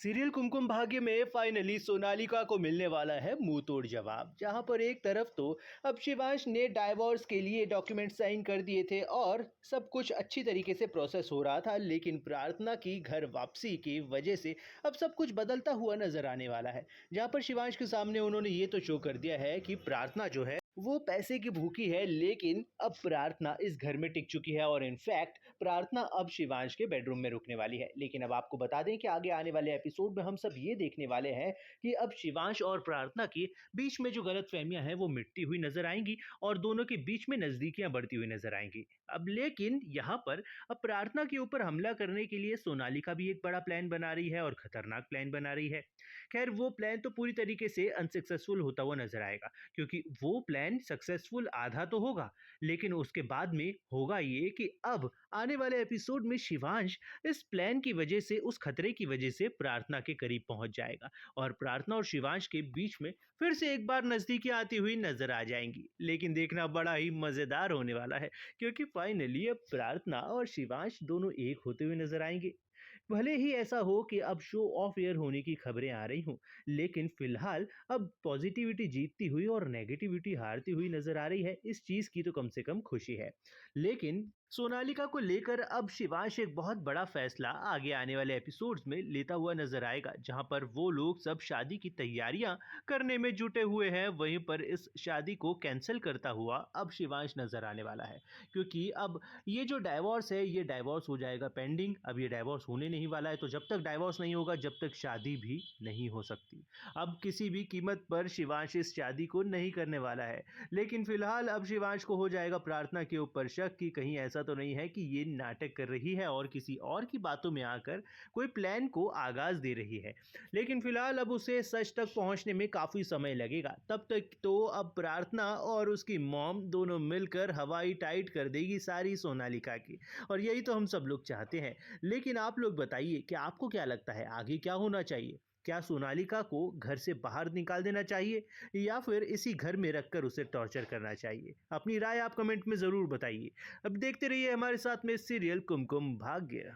Serial Kumkum Bhagya में finally Sonalika को मिलने वाला है मुंह तोड़ जवाब। जहां पर एक तरफ तो अब शिवांश ने डाइवोर्स के लिए डॉक्यूमेंट साइन कर दिए थे और सब कुछ अच्छी तरीके से प्रोसेस हो रहा था, लेकिन प्रार्थना की घर वापसी की वजह से अब सब कुछ बदलता हुआ नजर आने वाला है। जहां पर शिवांश के सामने उन्होंने ये तो शो कर दिया है कि प्रार्थना जो है वो पैसे की भूखी है, लेकिन अब प्रार्थना इस घर में टिक चुकी है और इनफैक्ट प्रार्थना अब शिवांश के बेडरूम में रुकने वाली है। लेकिन अब आपको बता दें कि आगे आने वाले एपिसोड में हम सब ये देखने वाले हैं कि अब शिवांश और प्रार्थना के बीच में जो गलतफहमियां हैं वो मिटती हुई नजर आएंगी और दोनों के बीच में नजदीकियां बढ़ती हुई नजर आएंगी। अब लेकिन यहाँ पर अब प्रार्थना के ऊपर हमला करने के लिए सोनालिका भी एक बड़ा प्लान बना रही है और खतरनाक प्लान बना रही है। खैर, वो प्लान तो पूरी तरीके से अनसक्सेसफुल होता हुआ नजर आएगा, क्योंकि वो प्लान सक्सेसफुल आधा तो होगा, लेकिन उसके बाद में होगा ये कि अब आने वाले एपिसोड में शिवांश इस प्लान की वजह से, उस खतरे की वजह से प्रार्थना के करीब पहुंच जाएगा और प्रार्थना और शिवांश के बीच में फिर से एक बार नजदीकी आती हुई नजर आ जाएंगी। लेकिन देखना बड़ा ही मजेदार होने वाला है, क्योंकि फाइनली अब प्रार्थना और शिवांश दोनों एक होते हुए नजर आएंगे। भले ही ऐसा हो कि अब शो ऑफ एयर होने की खबरें आ रही हों, लेकिन फिलहाल अब पॉजिटिविटी जीतती हुई और नेगेटिविटी हारती हुई नजर आ रही है। इस चीज की तो कम से कम खुशी है। लेकिन सोनालिका को लेकर अब शिवांश एक बहुत बड़ा फैसला आगे आने वाले एपिसोड्स में लेता हुआ नजर आएगा, जहां पर वो लोग सब शादी की तैयारियां करने में जुटे हुए हैं। वहीं पर इस शादी को कैंसिल करता हुआ अब शिवांश नजर आने वाला है, क्योंकि अब ये जो डाइवोर्स है ये डाइवोर्स हो जाएगा पेंडिंग। अब ये डाइवोर्स होने नहीं वाला है, तो जब तक डाइवोर्स नहीं होगा जब तक शादी भी नहीं हो सकती। अब किसी भी कीमत पर शिवांश इस शादी को नहीं करने वाला है। लेकिन फिलहाल अब शिवांश को हो जाएगा प्रार्थना के ऊपर शक कि कहीं ऐसा तो नहीं है कि ये नाटक कर रही है और किसी और की बातों में आकर कोई प्लान को आगाज दे रही है। लेकिन फिलहाल अब उसे सच तक पहुंचने में काफी समय लगेगा। तब तक तो अब प्रार्थना और उसकी मॉम दोनों मिलकर हवाई टाइट कर देगी सारी सोनालिका की, और यही तो हम सब लोग चाहते हैं। लेकिन आप लोग बताइए कि आपको क्या लगता है आगे क्या होना चाहिए? क्या सोनालिका को घर से बाहर निकाल देना चाहिए या फिर इसी घर में रखकर उसे टॉर्चर करना चाहिए? अपनी राय आप कमेंट में जरूर बताइए। अब देखते रहिए हमारे साथ में सीरियल कुमकुम भाग्य।